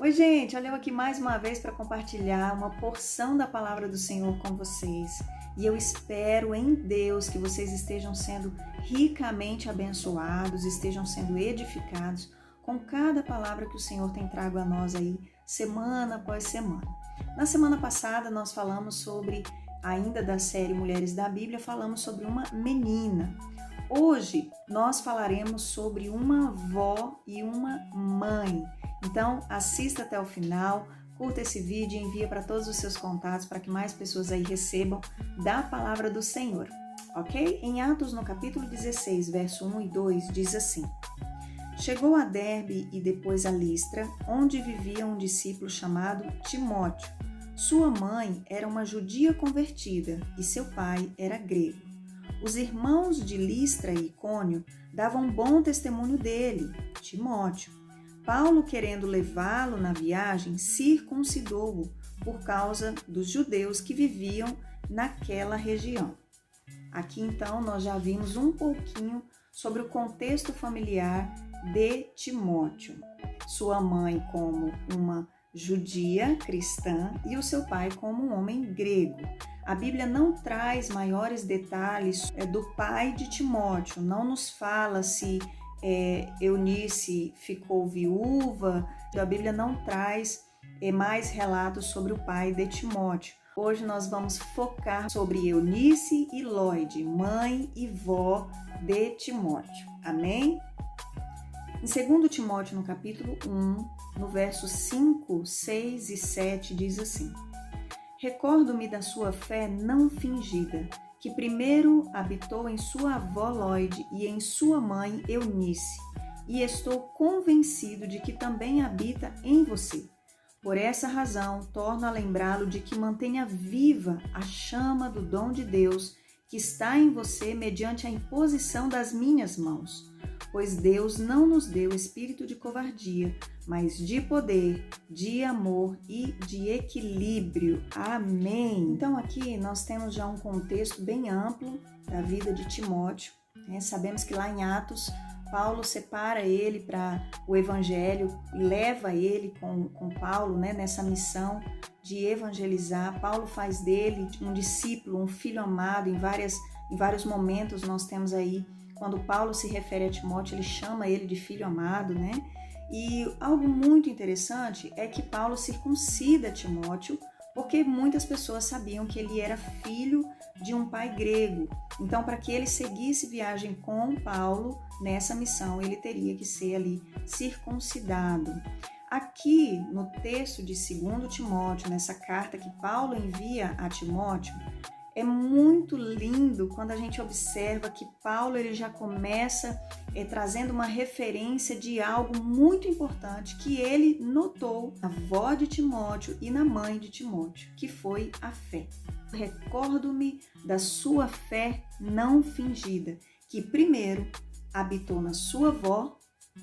Oi, gente, olha eu aqui mais uma vez para compartilhar uma porção da palavra do Senhor com vocês. E eu espero em Deus que vocês estejam sendo ricamente abençoados, estejam sendo edificados com cada palavra que o Senhor tem trago a nós aí, semana após semana. Na semana passada nós falamos sobre, ainda da série Mulheres da Bíblia, falamos sobre uma menina. Hoje nós falaremos sobre uma avó e uma mãe. Então assista até o final, curta esse vídeo e envia para todos os seus contatos para que mais pessoas aí recebam da palavra do Senhor, ok? Em Atos, no capítulo 16, verso 1 e 2, diz assim: Chegou a Derbe e depois a Listra, onde vivia um discípulo chamado Timóteo. Sua mãe era uma judia convertida e seu pai era grego. Os irmãos de Listra e Icônio davam bom testemunho dele, Timóteo. Paulo, querendo levá-lo na viagem, circuncidou-o por causa dos judeus que viviam naquela região. Aqui então nós já vimos um pouquinho sobre o contexto familiar de Timóteo. Sua mãe como uma judia cristã e o seu pai como um homem grego. A Bíblia não traz maiores detalhes do pai de Timóteo, não nos fala se Eunice ficou viúva. A Bíblia não traz mais relatos sobre o pai de Timóteo. Hoje nós vamos focar sobre Eunice e Lóide, mãe e vó de Timóteo. Amém? Em 2 Timóteo, no capítulo 1, no verso 5, 6 e 7, diz assim: Recordo-me da sua fé não fingida, que primeiro habitou em sua avó Lóide e em sua mãe Eunice, e estou convencido de que também habita em você. Por essa razão, torno a lembrá-lo de que mantenha viva a chama do dom de Deus que está em você mediante a imposição das minhas mãos. Pois Deus não nos deu espírito de covardia, mas de poder, de amor e de equilíbrio. Amém! Então aqui nós temos já um contexto bem amplo da vida de Timóteo. Sabemos que lá em Atos, Paulo separa ele para o evangelho, leva ele com Paulo nessa missão de evangelizar. Paulo faz dele um discípulo, um filho amado. Em vários momentos nós temos aí, quando Paulo se refere a Timóteo, ele chama ele de filho amado, E algo muito interessante é que Paulo circuncida Timóteo, porque muitas pessoas sabiam que ele era filho de um pai grego. Então, para que ele seguisse viagem com Paulo nessa missão, ele teria que ser ali circuncidado. Aqui no texto de 2 Timóteo, nessa carta que Paulo envia a Timóteo, é muito lindo quando a gente observa que Paulo ele já começa trazendo uma referência de algo muito importante que ele notou na avó de Timóteo e na mãe de Timóteo, que foi a fé. Recordo-me da sua fé não fingida, que primeiro habitou na sua avó,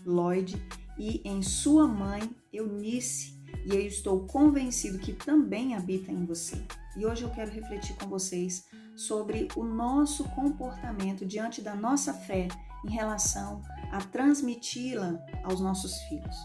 Lóide, e em sua mãe, Eunice, e eu estou convencido que também habita em você. E hoje eu quero refletir com vocês sobre o nosso comportamento diante da nossa fé em relação a transmiti-la aos nossos filhos.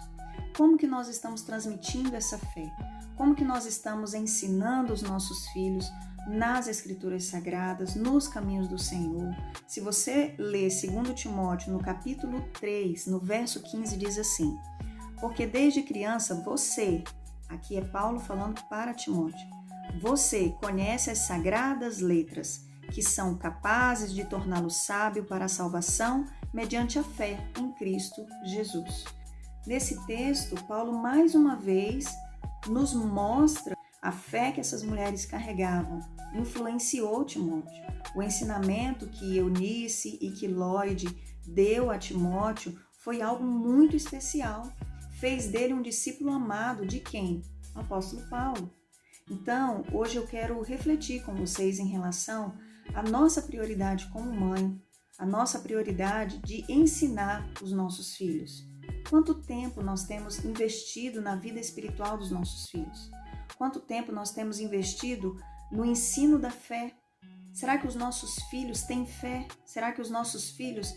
Como que nós estamos transmitindo essa fé? Como que nós estamos ensinando os nossos filhos nas Escrituras Sagradas, nos caminhos do Senhor? Se você ler 2 Timóteo, no capítulo 3, no verso 15, diz assim: Porque desde criança você, aqui é Paulo falando para Timóteo, você conhece as sagradas letras, que são capazes de torná-lo sábio para a salvação mediante a fé em Cristo Jesus. Nesse texto, Paulo mais uma vez nos mostra a fé que essas mulheres carregavam, influenciou Timóteo. O ensinamento que Eunice e que Lóide deu a Timóteo foi algo muito especial. Fez dele um discípulo amado de quem? O apóstolo Paulo. Então, hoje eu quero refletir com vocês em relação à nossa prioridade como mãe, a nossa prioridade de ensinar os nossos filhos. Quanto tempo nós temos investido na vida espiritual dos nossos filhos? Quanto tempo nós temos investido no ensino da fé? Será que os nossos filhos têm fé? Será que os nossos filhos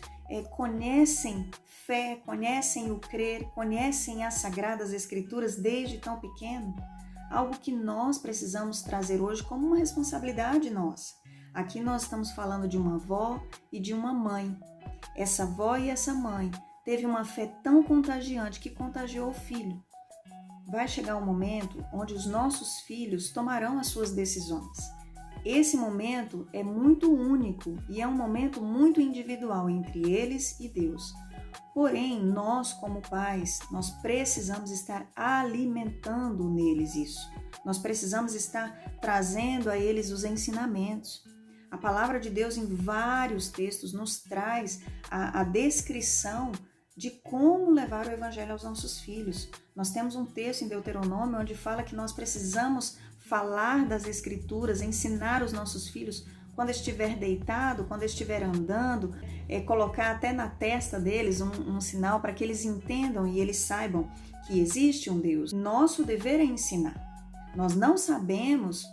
conhecem fé, conhecem o crer, conhecem as Sagradas Escrituras desde tão pequeno? Algo que nós precisamos trazer hoje como uma responsabilidade nossa. Aqui nós estamos falando de uma avó e de uma mãe. Essa avó e essa mãe teve uma fé tão contagiante que contagiou o filho. Vai chegar um momento onde os nossos filhos tomarão as suas decisões. Esse momento é muito único e é um momento muito individual entre eles e Deus. Porém, nós como pais, nós precisamos estar alimentando neles isso. Nós precisamos estar trazendo a eles os ensinamentos. A palavra de Deus em vários textos nos traz a descrição de como levar o evangelho aos nossos filhos. Nós temos um texto em Deuteronômio onde fala que nós precisamos falar das Escrituras, ensinar os nossos filhos quando estiver deitado, quando estiver andando, colocar até na testa deles um sinal para que eles entendam e eles saibam que existe um Deus. Nosso dever é ensinar. Nós não sabemos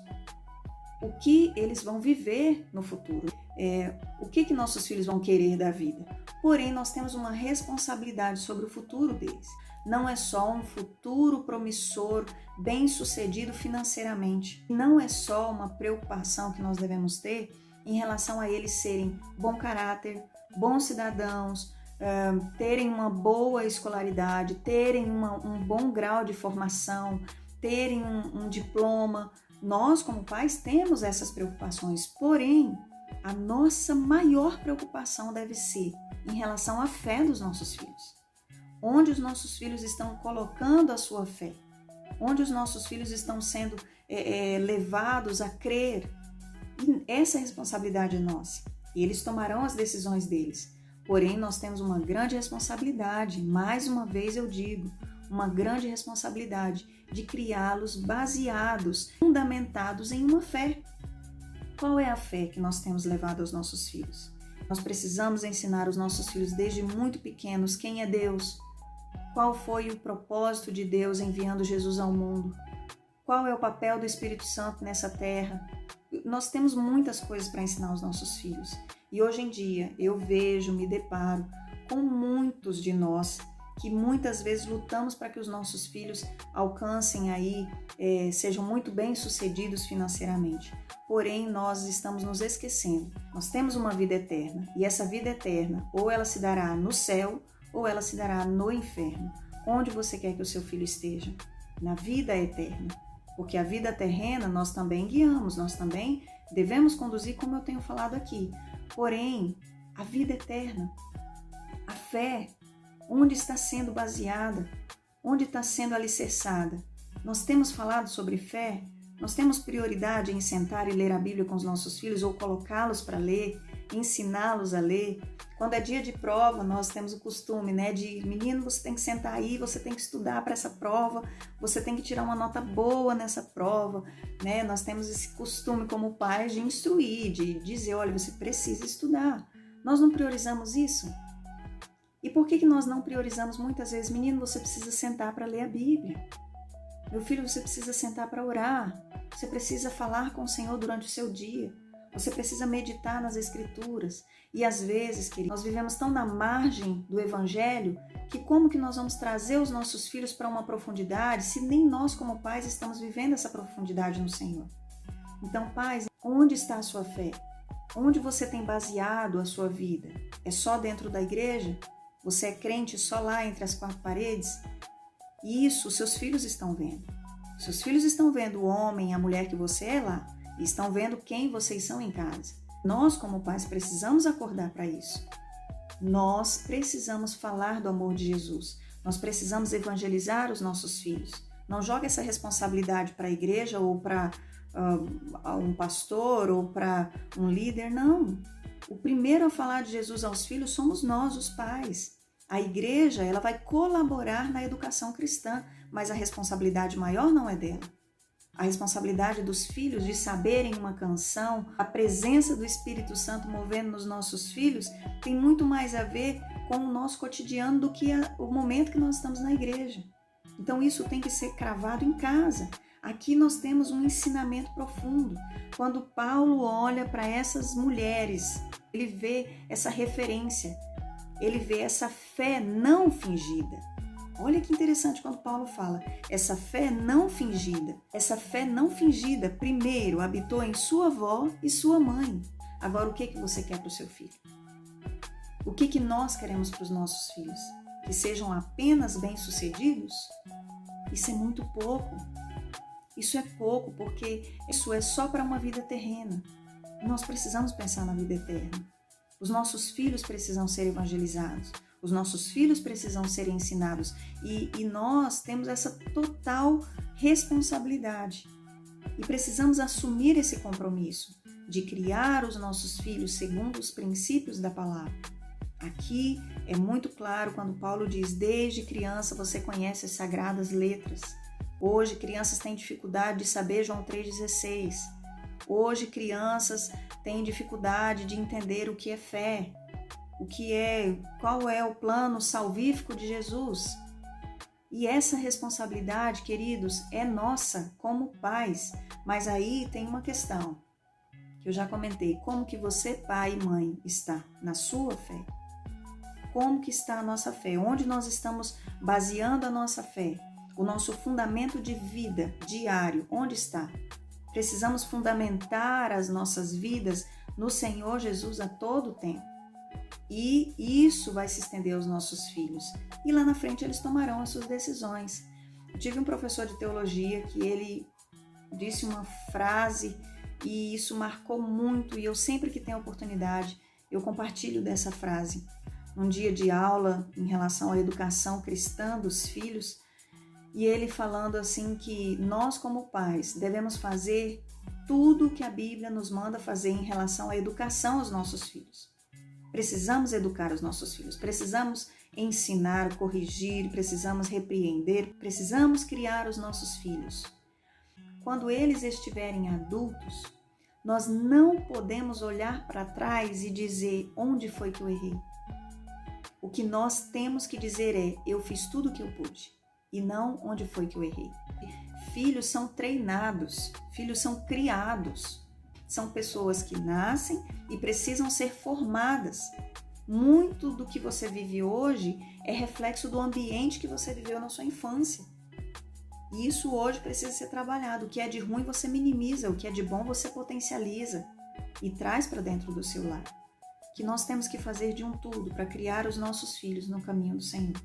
o que eles vão viver no futuro, o que nossos filhos vão querer da vida. Porém, nós temos uma responsabilidade sobre o futuro deles. Não é só um futuro promissor, bem-sucedido financeiramente. Não é só uma preocupação que nós devemos ter em relação a eles serem bom caráter, bons cidadãos, terem uma boa escolaridade, terem um bom grau de formação, terem um diploma. Nós, como pais, temos essas preocupações. Porém, a nossa maior preocupação deve ser em relação à fé dos nossos filhos. Onde os nossos filhos estão colocando a sua fé, onde os nossos filhos estão sendo levados a crer. E essa responsabilidade é nossa. E eles tomarão as decisões deles. Porém, nós temos uma grande responsabilidade, mais uma vez eu digo, uma grande responsabilidade de criá-los baseados, fundamentados em uma fé. Qual é a fé que nós temos levado aos nossos filhos? Nós precisamos ensinar os nossos filhos desde muito pequenos quem é Deus, qual foi o propósito de Deus enviando Jesus ao mundo, qual é o papel do Espírito Santo nessa terra. Nós temos muitas coisas para ensinar aos nossos filhos. E hoje em dia eu vejo, me deparo com muitos de nós que muitas vezes lutamos para que os nossos filhos alcancem aí, sejam muito bem-sucedidos financeiramente. Porém, nós estamos nos esquecendo. Nós temos uma vida eterna e essa vida eterna ou ela se dará no céu ou ela se dará no inferno. Onde você quer que o seu filho esteja? Na vida eterna. Porque a vida terrena nós também guiamos, nós também devemos conduzir, como eu tenho falado aqui. Porém, a vida eterna, a fé, onde está sendo baseada, onde está sendo alicerçada. Nós temos falado sobre fé, nós temos prioridade em sentar e ler a Bíblia com os nossos filhos ou colocá-los para ler, ensiná-los a ler. Quando é dia de prova, nós temos o costume, de menino, você tem que sentar aí, você tem que estudar para essa prova, você tem que tirar uma nota boa nessa prova, Nós temos esse costume como pais de instruir, de dizer, olha, você precisa estudar. Nós não priorizamos isso? E por que nós não priorizamos muitas vezes? Menino, você precisa sentar para ler a Bíblia. Meu filho, você precisa sentar para orar. Você precisa falar com o Senhor durante o seu dia. Você precisa meditar nas Escrituras. E às vezes, querido, nós vivemos tão na margem do Evangelho que como que nós vamos trazer os nossos filhos para uma profundidade se nem nós como pais estamos vivendo essa profundidade no Senhor? Então, pais, onde está a sua fé? Onde você tem baseado a sua vida? É só dentro da igreja? Você é crente só lá entre as quatro paredes? E isso seus filhos estão vendo. Seus filhos estão vendo o homem, a mulher que você é lá. E estão vendo quem vocês são em casa. Nós, como pais, precisamos acordar para isso. Nós precisamos falar do amor de Jesus. Nós precisamos evangelizar os nossos filhos. Não joga essa responsabilidade para a igreja ou para um pastor ou para um líder, não. O primeiro a falar de Jesus aos filhos somos nós, os pais. A igreja, ela vai colaborar na educação cristã, mas a responsabilidade maior não é dela. A responsabilidade dos filhos de saberem uma canção, a presença do Espírito Santo movendo nos nossos filhos, tem muito mais a ver com o nosso cotidiano do que o momento que nós estamos na igreja. Então isso tem que ser cravado em casa. Aqui nós temos um ensinamento profundo. Quando Paulo olha para essas mulheres, ele vê essa referência, ele vê essa fé não fingida. Olha que interessante quando Paulo fala, essa fé não fingida. Essa fé não fingida, primeiro, habitou em sua avó e sua mãe. Agora, o que você quer para o seu filho? O que nós queremos para os nossos filhos? Que sejam apenas bem-sucedidos? Isso é muito pouco. Isso é pouco, porque isso é só para uma vida terrena. Nós precisamos pensar na vida eterna. Os nossos filhos precisam ser evangelizados. Os nossos filhos precisam ser ensinados. E nós temos essa total responsabilidade. E precisamos assumir esse compromisso de criar os nossos filhos segundo os princípios da palavra. Aqui é muito claro quando Paulo diz, desde criança você conhece as sagradas letras. Hoje crianças têm dificuldade de saber João 3,16. Hoje crianças têm dificuldade de entender o que é fé, qual é o plano salvífico de Jesus. E essa responsabilidade, queridos, é nossa como pais. Mas aí tem uma questão que eu já comentei. Como que você, pai e mãe, está na sua fé? Como que está a nossa fé? Onde nós estamos baseando a nossa fé? O nosso fundamento de vida diário, onde está? Precisamos fundamentar as nossas vidas no Senhor Jesus a todo tempo. E isso vai se estender aos nossos filhos. E lá na frente eles tomarão as suas decisões. Eu tive um professor de teologia que ele disse uma frase e isso marcou muito. E eu sempre que tenho oportunidade, eu compartilho dessa frase. Num dia de aula em relação à educação cristã dos filhos, e ele falando assim que nós como pais devemos fazer tudo o que a Bíblia nos manda fazer em relação à educação aos nossos filhos. Precisamos educar os nossos filhos, precisamos ensinar, corrigir, precisamos repreender, precisamos criar os nossos filhos. Quando eles estiverem adultos, nós não podemos olhar para trás e dizer onde foi que eu errei. O que nós temos que dizer é, eu fiz tudo o que eu pude. E não onde foi que eu errei. Filhos são treinados, filhos são criados. São pessoas que nascem e precisam ser formadas. Muito do que você vive hoje é reflexo do ambiente que você viveu na sua infância. E isso hoje precisa ser trabalhado. O que é de ruim você minimiza, o que é de bom você potencializa e traz para dentro do seu lar. Que nós temos que fazer de um tudo para criar os nossos filhos no caminho do Senhor.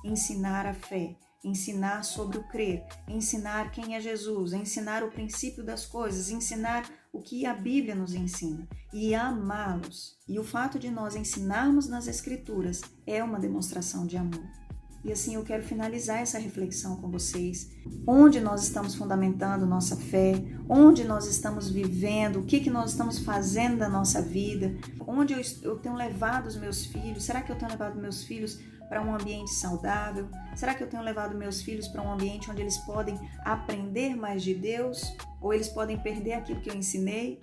Ensinar a fé, ensinar sobre o crer, ensinar quem é Jesus, ensinar o princípio das coisas, ensinar o que a Bíblia nos ensina e amá-los. E o fato de nós ensinarmos nas Escrituras é uma demonstração de amor. E assim eu quero finalizar essa reflexão com vocês. Onde nós estamos fundamentando nossa fé, onde nós estamos vivendo, o que nós estamos fazendo da nossa vida, onde eu tenho levado os meus filhos, será que eu tenho levado meus filhos para um ambiente saudável? Será que eu tenho levado meus filhos para um ambiente onde eles podem aprender mais de Deus? Ou eles podem perder aquilo que eu ensinei?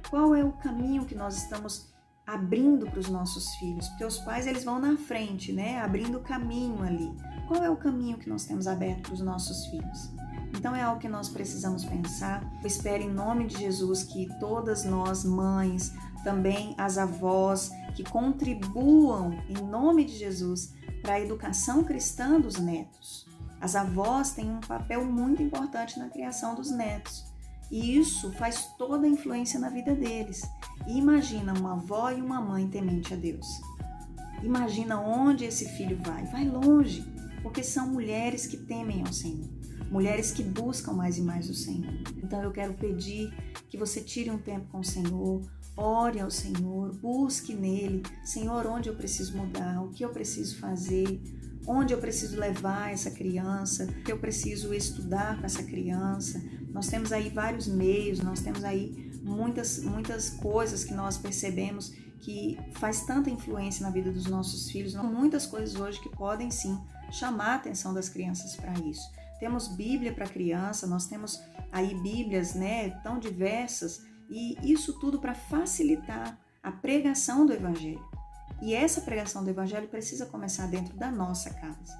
Qual é o caminho que nós estamos abrindo para os nossos filhos? Porque os pais eles vão na frente, né? Abrindo o caminho ali. Qual é o caminho que nós temos aberto para os nossos filhos? Então é algo que nós precisamos pensar. Eu espero em nome de Jesus que todas nós, mães, também as avós, que contribuam em nome de Jesus para a educação cristã dos netos. As avós têm um papel muito importante na criação dos netos e isso faz toda a influência na vida deles. E imagina uma avó e uma mãe temente a Deus. Imagina onde esse filho vai. Vai longe, porque são mulheres que temem ao Senhor. Mulheres que buscam mais e mais o Senhor. Então eu quero pedir que você tire um tempo com o Senhor, ore ao Senhor, busque nele. Senhor, onde eu preciso mudar? O que eu preciso fazer? Onde eu preciso levar essa criança? O que eu preciso estudar com essa criança? Nós temos aí vários meios, nós temos aí muitas coisas que nós percebemos que faz tanta influência na vida dos nossos filhos. Muitas coisas hoje que podem sim chamar a atenção das crianças para isso. Temos Bíblia para criança, nós temos aí Bíblias, né, tão diversas, e isso tudo para facilitar a pregação do Evangelho. E essa pregação do Evangelho precisa começar dentro da nossa casa.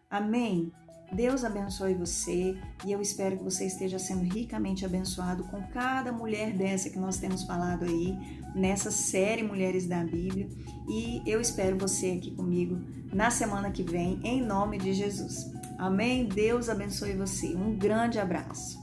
Amém? Deus abençoe você e eu espero que você esteja sendo ricamente abençoado com cada mulher dessa que nós temos falado aí nessa série Mulheres da Bíblia. E eu espero você aqui comigo na semana que vem, em nome de Jesus. Amém? Deus abençoe você. Um grande abraço.